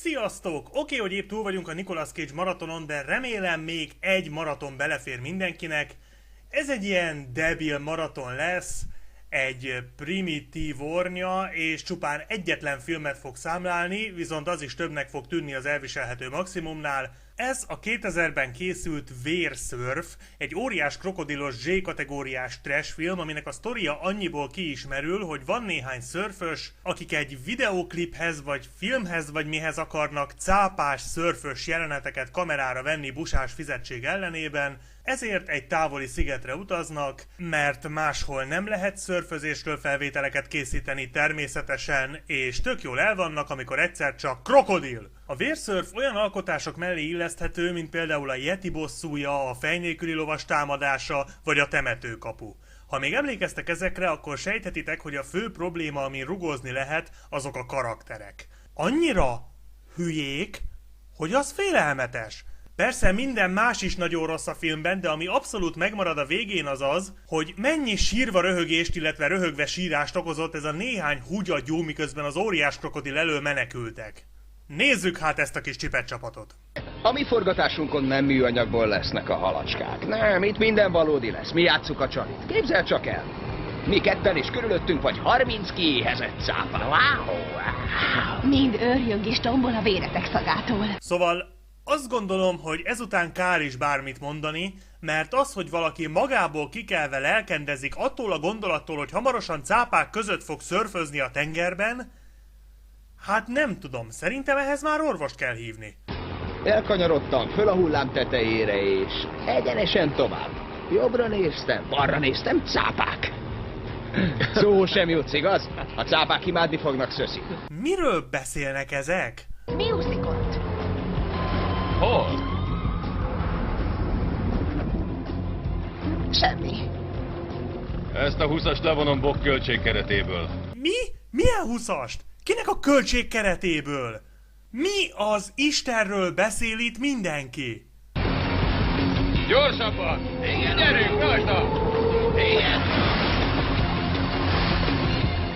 Sziasztok! Oké, hogy épp túl vagyunk a Nicolas Cage maratonon, de remélem még egy maraton belefér mindenkinek. Ez egy ilyen debil maraton lesz, egy primitív ornya, és csupán egyetlen filmet fog számlálni, viszont az is többnek fog tűnni az elviselhető maximumnál. Ez a 2000-ben készült Vérszörf, egy óriás krokodilos Z-kategóriás trash film, aminek a sztoria annyiból kiismerül, hogy van néhány szörfös, akik egy videókliphez vagy filmhez vagy mihez akarnak cápás szörfös jeleneteket kamerára venni busás fizetség ellenében, ezért egy távoli szigetre utaznak, mert máshol nem lehet szörfözésről felvételeket készíteni természetesen, és tök jól el vannak, amikor egyszer csak krokodil! A Vérszörf olyan alkotások mellé illeszthető, mint például a Yeti bosszúja, a Fej nélküli lovas támadása, vagy a Temetőkapu. Ha még emlékeztek ezekre, akkor sejthetitek, hogy a fő probléma, amin rugózni lehet, azok a karakterek. Annyira hülyék, hogy az félelmetes. Persze minden más is nagyon rossz a filmben, de ami abszolút megmarad a végén az az, hogy mennyi sírva röhögést, illetve röhögve sírást okozott ez a néhány húgyagyú, miközben az óriás krokodil elől menekültek. Nézzük hát ezt a kis csipet csapatot. A mi forgatásunkon nem műanyagból lesznek a halacskák. Nem, itt minden valódi lesz. Mi játsszuk a csalit. Képzeld csak el. Mi ketten és körülöttünk vagy 30 kiéhezett cápa. Wow. Mind őrjöng és tombol a véretek szagától. Szóval azt gondolom, hogy ezután kár is bármit mondani, mert az, hogy valaki magából kikelve lelkendezik attól a gondolattól, hogy hamarosan cápák között fog szörfözni a tengerben, hát nem tudom, szerintem ehhez már orvost kell hívni. Elkanyarodtam föl a hullám tetejére és egyenesen tovább. Jobbra néztem, balra néztem, cápák. Szó sem jutsz, igaz? A cápák imádni fognak szöszi. Miről beszélnek ezek? Musicalt. Hol? Semmi. Ezt a 20-as levonom bok költség keretéből. Mi? Milyen 20-ast? Kinek a költség keretéből? Mi az Istenről beszél itt mindenki? Gyorsabban! Igen, gyerünk, rajta! Igen.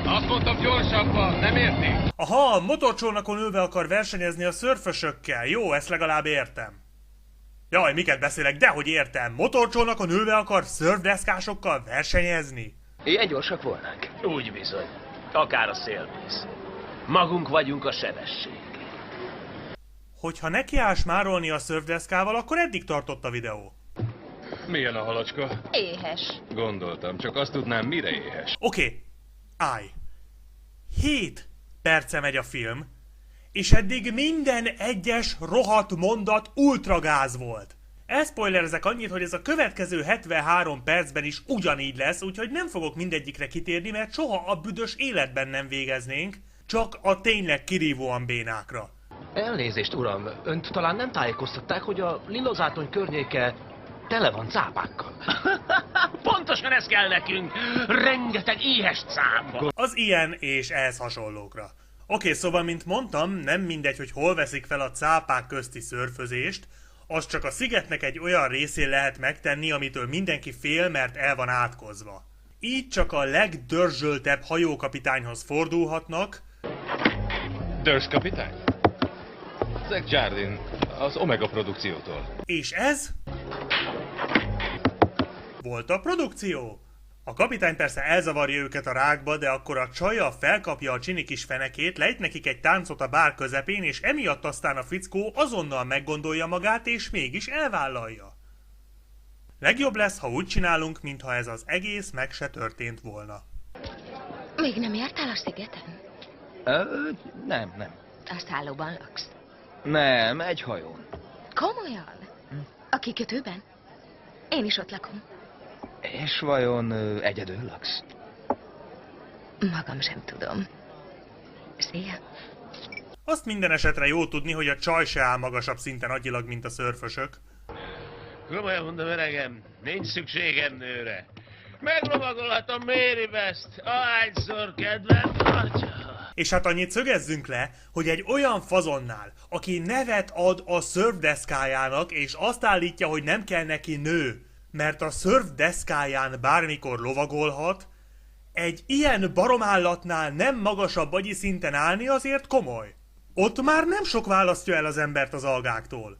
Azt mondtam gyorsabban, nem érti? Aha, a motorcsónakon ülve akar versenyezni a szörfösökkel. Jó, ezt legalább értem. Jaj, miket beszélek, dehogy értem. Motorcsónakon ülve akar szörfdeszkásokkal versenyezni? Ilyen gyorsak volnánk? Úgy bizony. Akár a szélvész. Magunk vagyunk a sebesség. Hogyha nekiállsz márolni a szörfdeszkával, akkor eddig tartott a videó. Milyen a halacska? Éhes. Gondoltam, csak azt tudnám, mire éhes. Oké, állj. 7 perce megy a film, és eddig minden egyes rohadt mondat ultragáz volt. Elszpoilerezek annyit, hogy ez a következő 73 percben is ugyanígy lesz, úgyhogy nem fogok mindegyikre kitérni, mert soha a büdös életben nem végeznénk, csak a tényleg kirívóan bénákra. Elnézést, uram. Önt talán nem tájékoztatták, hogy a Lillozátony környéke tele van cápákkal. Pontosan ez kell nekünk. Rengeteg éhes cápa. Az ilyen és ehhez hasonlókra. Oké, szóval, mint mondtam, nem mindegy, hogy hol veszik fel a cápák közti szörfözést, az csak a szigetnek egy olyan részén lehet megtenni, amitől mindenki fél, mert el van átkozva. Így csak a legdörzsöltebb hajókapitányhoz fordulhatnak. Dörsz kapitány? Zach Jardin, az Omega produkciótól. És ez volt a produkció. A kapitány persze elzavarja őket a rákba, de akkor a csaja felkapja a csini kis fenekét, lejt nekik egy táncot a bár közepén, és emiatt aztán a fickó azonnal meggondolja magát, és mégis elvállalja. Legjobb lesz, ha úgy csinálunk, mintha ez az egész meg se történt volna. Még nem jártál a szigeten? Nem. A szállóban laksz. Nem, egy hajón. Komolyan? A kikötőben? Én is ott lakom. És vajon egyedül laksz? Magam sem tudom. Szia. Azt minden esetre jó tudni, hogy a csaj se áll magasabb szinten agyilag, mint a szörfösök. Komolyan mondom, öregem, nincs szükségem nőre. Meglovagolhatom Mary Best, ahányszor kedvem tartja. És hát annyit szögezzünk le, hogy egy olyan fazonnál, aki nevet ad a szörfdeszkájának, és azt állítja, hogy nem kell neki nő, mert a szörfdeszkáján bármikor lovagolhat, egy ilyen baromállatnál nem magasabb agyi szinten állni azért komoly. Ott már nem sok választja el az embert az algáktól.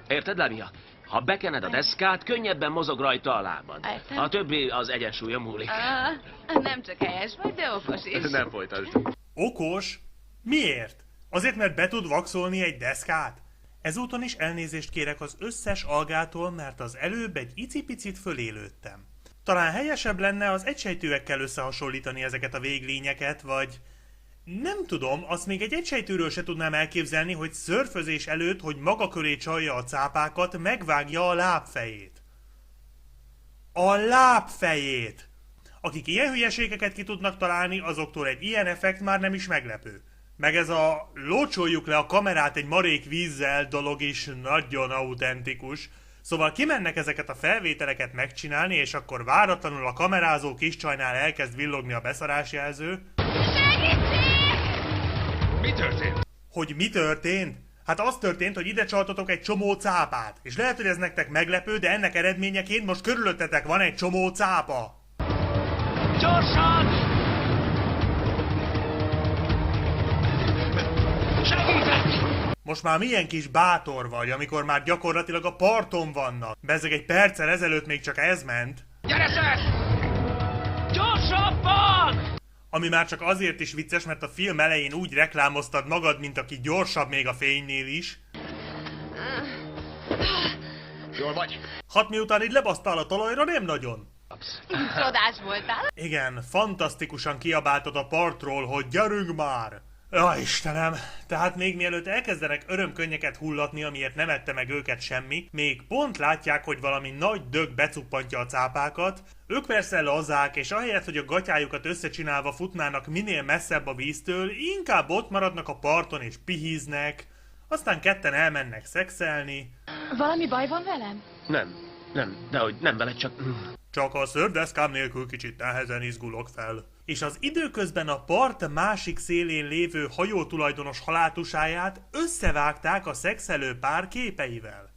Érted, Lemia? Ha bekened a deszkát, könnyebben mozog rajta a lábad. Értem. A többi az egyensúlya múlik. Nem csak helyes vagy, de okos is. Nem folytasd. Okos? Miért? Azért, mert be tud vaxolni egy deszkát? Ezúton is elnézést kérek az összes algától, mert az előbb egy icipicit fölélődtem. Talán helyesebb lenne az egysejtőekkel összehasonlítani ezeket a véglényeket, vagy... Nem tudom, azt még egy egysejtőről se tudnám elképzelni, hogy szörfözés előtt, hogy maga köré csalja a cápákat, megvágja a lábfejét. A lábfejét! Akik ilyen hülyeségeket ki tudnak találni, azoktól egy ilyen effekt már nem is meglepő. Meg ez a lócsoljuk le a kamerát egy marék vízzel dolog is nagyon autentikus. Szóval kimennek ezeket a felvételeket megcsinálni, és akkor váratlanul a kamerázó kis csajnál elkezd villogni a beszarásjelző. Mi történt? Hogy mi történt? Hát az történt, hogy ide csaltatok egy csomó cápát. És lehet, hogy ez nektek meglepő, de ennek eredményeként most körülöttetek van egy csomó cápa. Gyorsan! Segítek! Most már milyen kis bátor vagy, amikor már gyakorlatilag a parton vannak. Bezzeg egy perccel ezelőtt még csak ez ment. Gyere, Seth! Gyorsabban! Ami már csak azért is vicces, mert a film elején úgy reklámoztad magad, mint aki gyorsabb még a fénynél is. Jól vagy? Hát miután így lebasztál a talajra, nem nagyon. Csodás voltál. Igen, fantasztikusan kiabáltad a partról, hogy gyerünk már! Ja, Istenem! Tehát még mielőtt elkezdenek örömkönnyeket hullatni, amiért nem ette meg őket semmi, még pont látják, hogy valami nagy dög becuppantja a cápákat, ők persze lazák, és ahelyett, hogy a gatyájukat összecsinálva futnának minél messzebb a víztől, inkább ott maradnak a parton és pihíznek, aztán ketten elmennek szexelni. Valami baj van velem? Nem, dehogy nem vele, csak... Csak a szördeszkám nélkül kicsit nehezen izgulok fel. És az időközben a part másik szélén lévő hajó tulajdonos haláltusáját összevágták a szexelő pár képeivel.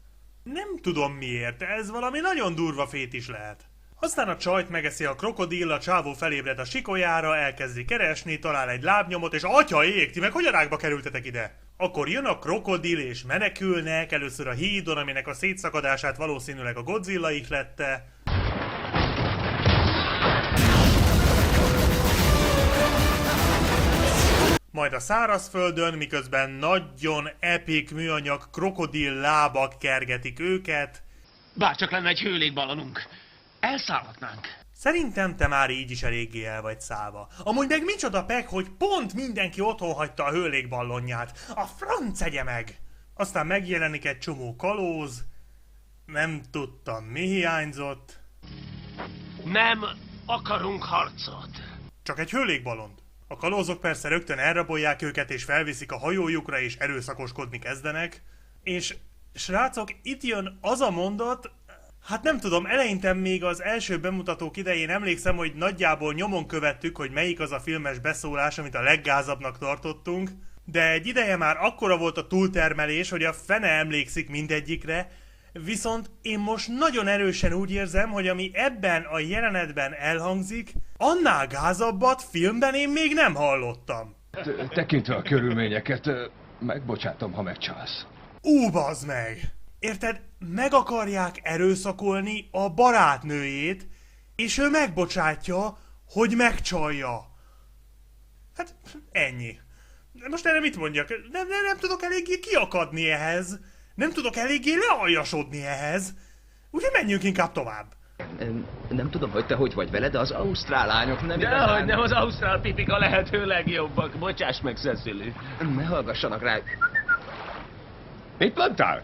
Nem tudom miért, ez valami nagyon durva fétis lehet. Aztán a csajt megeszi a krokodil, a csávó felébred a sikolyára, elkezdi keresni, talál egy lábnyomot, és atya ég, ti meg hogy a rákba kerültetek ide? Akkor jön a krokodil és menekülnek, először a hídon, aminek a szétszakadását valószínűleg a Godzilla ihlette. Majd a szárazföldön, miközben nagyon epik műanyag krokodil lábak kergetik őket. Bárcsak lenne egy hőlégballonunk. Elszállhatnánk. Szerintem te már így is eléggé el vagy szállva. Amúgy meg micsoda pek, hogy pont mindenki otthon hagyta a hőlégballonját. A franc egye meg! Aztán megjelenik egy csomó kalóz. Nem tudtam, mi hiányzott. Nem akarunk harcot. Csak egy hőlégballont. A kalózok persze rögtön elrabolják őket és felviszik a hajójukra és erőszakoskodni kezdenek. És srácok, itt jön az a mondat, hát nem tudom, eleinte még az első bemutatók idején emlékszem, hogy nagyjából nyomon követtük, hogy melyik az a filmes beszólás, amit a leggázabbnak tartottunk, de egy ideje már akkora volt a túltermelés, hogy a fene emlékszik mindegyikre, viszont én most nagyon erősen úgy érzem, hogy ami ebben a jelenetben elhangzik, annál gázabbat filmben én még nem hallottam. Tekintve a körülményeket, megbocsátom, ha megcsalsz. Bazd meg! Érted? Meg akarják erőszakolni a barátnőjét, és ő megbocsátja, hogy megcsalja. Hát, ennyi. Most erre mit mondjak? Nem tudok eléggé kiakadni ehhez. Nem tudok eléggé lealjasodni ehhez. Úgyhogy menjünk inkább tovább. Nem tudom, hogy te hogy vagy vele, de az ausztrál lányok nem Dehogy nem, az ausztrál pipik a lehető legjobbak. Bocsáss meg, Cecily. Ne hallgassanak rá. Mit mondtál?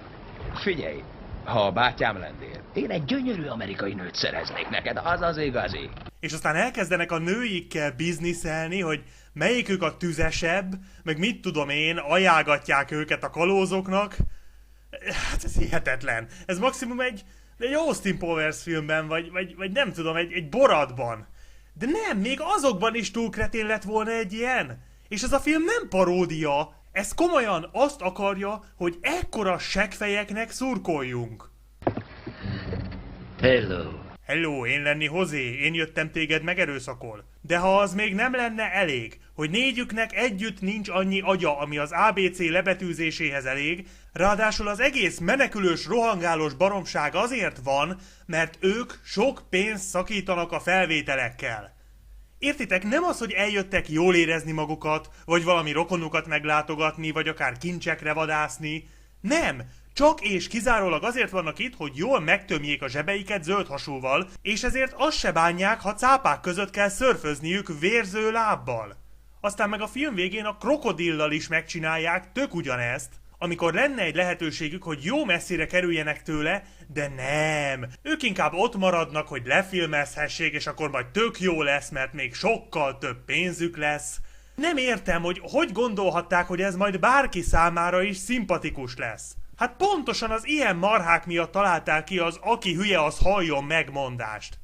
Figyelj, ha a bátyám lennél, én egy gyönyörű amerikai nőt szereznék neked, az az igazi. És aztán elkezdenek a nőikkel bizniszelni, hogy melyikük a tüzesebb, meg mit tudom én, ajánlgatják őket a kalózoknak. Hát ez hihetetlen. Ez maximum egy Austin Powers filmben, vagy nem tudom, egy Boratban. De nem, még azokban is túl kretén lett volna egy ilyen. És ez a film nem paródia, ez komolyan azt akarja, hogy ekkora seggfejeknek szurkoljunk. Hello. Hello, én lenni Hozé, én jöttem téged megerőszakol. De ha az még nem lenne elég, hogy négyüknek együtt nincs annyi agya, ami az ABC lebetűzéséhez elég, ráadásul az egész menekülős, rohangálós baromság azért van, mert ők sok pénzt szakítanak a felvételekkel. Értitek, nem az, hogy eljöttek jól érezni magukat, vagy valami rokonukat meglátogatni, vagy akár kincsekre vadászni. Nem! Csak és kizárólag azért vannak itt, hogy jól megtömjék a zsebeiket zöld hasúval, és ezért azt se bánják, ha cápák között kell szörfözniük vérző lábbal. Aztán meg a film végén a krokodillal is megcsinálják tök ugyanezt, amikor lenne egy lehetőségük, hogy jó messzire kerüljenek tőle, de nem. Ők inkább ott maradnak, hogy lefilmezhessék, és akkor majd tök jó lesz, mert még sokkal több pénzük lesz. Nem értem, hogy gondolhatták, hogy ez majd bárki számára is szimpatikus lesz. Hát pontosan az ilyen marhák miatt találták ki az aki hülye, az halljon megmondást.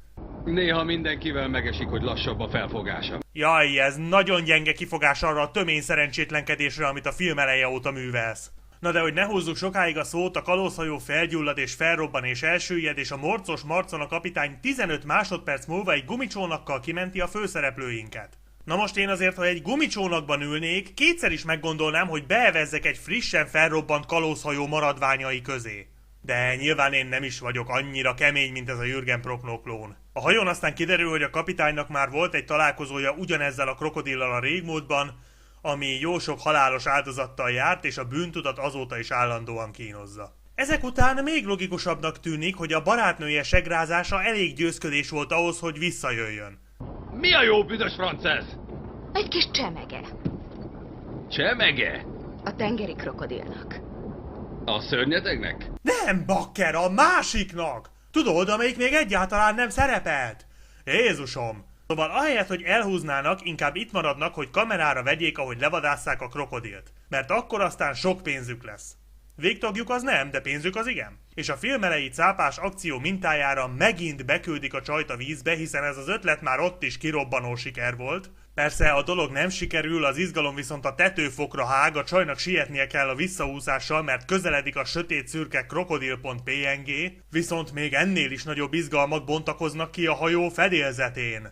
Néha mindenkivel megesik, hogy lassabb a felfogása. Jaj, ez nagyon gyenge kifogás arra a tömény szerencsétlenkedésre, amit a film eleje óta művelsz. Na de hogy ne húzzuk sokáig a szót, a kalózhajó felgyullad és felrobban és elsüllyed, és a morcos marcon a kapitány 15 másodperc múlva egy gumicsónakkal kimenti a főszereplőinket. Na most én azért, ha egy gumicsónakban ülnék, kétszer is meggondolnám, hogy beevezzek egy frissen felrobbant kalózhajó maradványai közé. De nyilván én nem is vagyok annyira kemény, mint ez a Jürgen Prochnow klón. A hajón aztán kiderül, hogy a kapitánynak már volt egy találkozója ugyanezzel a krokodillal a régmúltban, ami jó sok halálos áldozattal járt, és a bűntudat azóta is állandóan kínozza. Ezek után még logikusabbnak tűnik, hogy a barátnője segrázása elég győzködés volt ahhoz, hogy visszajöjjön. Mi a jó büdös francesz? Egy kis csemege. Csemege? A tengeri krokodilnak. A szörnyetegnek? Nem, bakker, a másiknak! Tudod, amelyik még egyáltalán nem szerepelt? Jézusom! Szóval ahelyett, hogy elhúznának, inkább itt maradnak, hogy kamerára vegyék, ahogy levadásszák a krokodilt. Mert akkor aztán sok pénzük lesz. Végtagjuk az nem, de pénzük az igen. És a film elejé cápás akció mintájára megint beküldik a csajt a vízbe, hiszen ez az ötlet már ott is kirobbanó siker volt. Persze a dolog nem sikerül, az izgalom viszont a tetőfokra hág, a csajnak sietnie kell a visszaúszással, mert közeledik a sötét szürke krokodil.png, viszont még ennél is nagyobb izgalmak bontakoznak ki a hajó fedélzetén.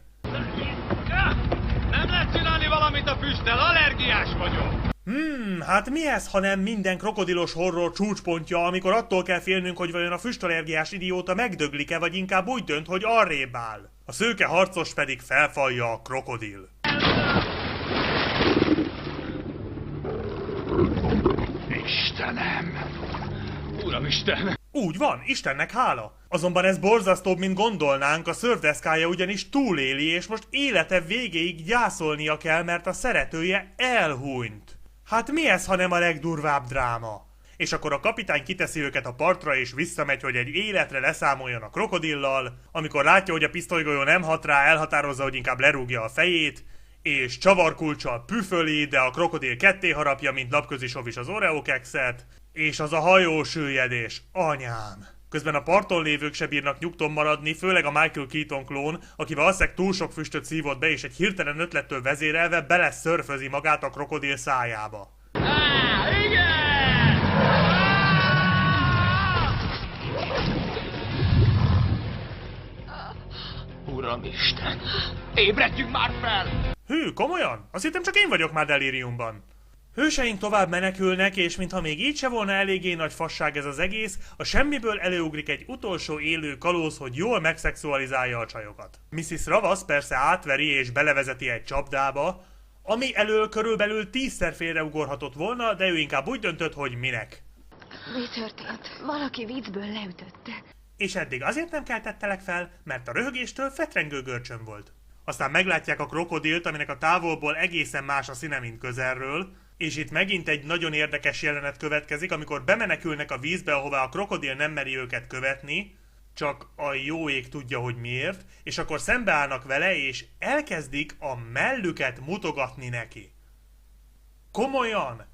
Nem lehet csinálni valamit a füsttel, allergiás vagyok! Hát mi ez, ha nem minden krokodilos horror csúcspontja, amikor attól kell félnünk, hogy vajon a füstallergiás idióta megdöglik-e, vagy inkább úgy dönt, hogy arrébb áll. A szőke harcos pedig felfalja a krokodil. Istenem! Uramisten! Úgy van, Istennek hála. Azonban ez borzasztóbb, mint gondolnánk, a szörvdeszkája ugyanis túléli, és most élete végéig gyászolnia kell, mert a szeretője elhunyt. Hát mi ez, ha nem a legdurvább dráma? És akkor a kapitány kiteszi őket a partra, és visszamegy, hogy egy életre leszámoljon a krokodillal, amikor látja, hogy a pisztolygolyó nem hat rá, elhatározza, hogy inkább lerúgja a fejét, és csavarkulccsal püföli, de a krokodil ketté harapja, mint napközi sovis az Oreo kekszet, és az a hajósüllyedés, anyám. Közben a parton lévők se bírnak nyugton maradni, főleg a Michael Keaton klón, aki valószínűleg túl sok füstöt szívott be, és egy hirtelen ötlettől vezérelve beleszörfözi magát a krokodil szájába. Igen! Uramisten! Ébredjünk már fel! Hű, komolyan? Azt hittem csak én vagyok már delíriumban. Hőseink tovább menekülnek, és mintha még így se volna eléggé nagy fasság ez az egész, a semmiből előugrik egy utolsó élő kalóz, hogy jól megszexualizálja a csajokat. Mrs. Ravasz persze átveri és belevezeti egy csapdába, ami elől körülbelül 10-szer félreugorhatott volna, de ő inkább úgy döntött, hogy minek. Mi történt? Valaki viccből leütötte. És eddig azért nem keltettelek fel, mert a röhögéstől fetrengő görcsöm volt. Aztán meglátják a krokodilt, aminek a távolból egészen más a színe, mint közelről, és itt megint egy nagyon érdekes jelenet következik, amikor bemenekülnek a vízbe, ahová a krokodil nem meri őket követni, csak a jó ég tudja, hogy miért, és akkor szembeállnak vele, és elkezdik a mellüket mutogatni neki. Komolyan?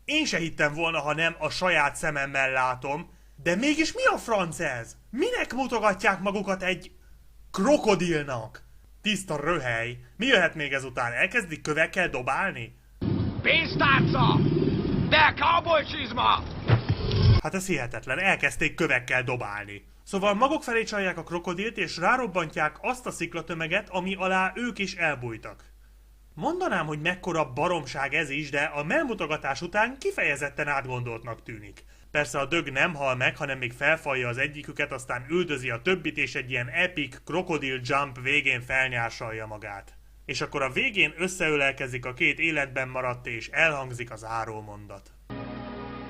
Én se hittem volna, ha nem a saját szememmel látom, de mégis mi a franc ez? Minek mutogatják magukat egy krokodilnak? Tiszta röhely. Mi jöhet még ezután? Elkezdik kövekkel dobálni? Pénztárca! De cowboy csizma! Hát ez hihetetlen, elkezdték kövekkel dobálni. Szóval maguk felé csalják a krokodilt, és rárobbantják azt a sziklatömeget, ami alá ők is elbújtak. Mondanám, hogy mekkora baromság ez is, de a melmutogatás után kifejezetten átgondoltnak tűnik. Persze a dög nem hal meg, hanem még felfalja az egyiküket, aztán üldözi a többit, és egy ilyen epic krokodil jump végén felnyársalja magát. És akkor a végén összeölelkezik a két életben maradt, és elhangzik az zárómondat.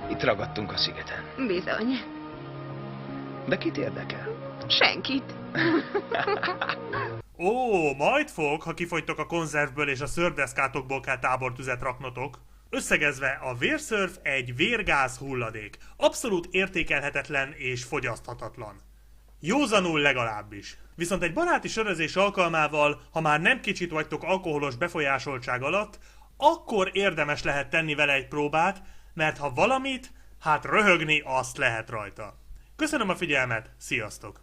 Itt ragadtunk a szigeten. Bizony. De kit érdekel? Senkit. Ó, majd fog, ha kifogytok a konzervből és a szördeszkátokból kell tábortüzet raknotok. Összegezve, a vérszörf egy vérgáz hulladék. Abszolút értékelhetetlen és fogyaszthatatlan. Józanul legalábbis. Viszont egy baráti sörözés alkalmával, ha már nem kicsit vagytok alkoholos befolyásoltság alatt, akkor érdemes lehet tenni vele egy próbát, mert ha valamit, hát röhögni azt lehet rajta. Köszönöm a figyelmet, sziasztok!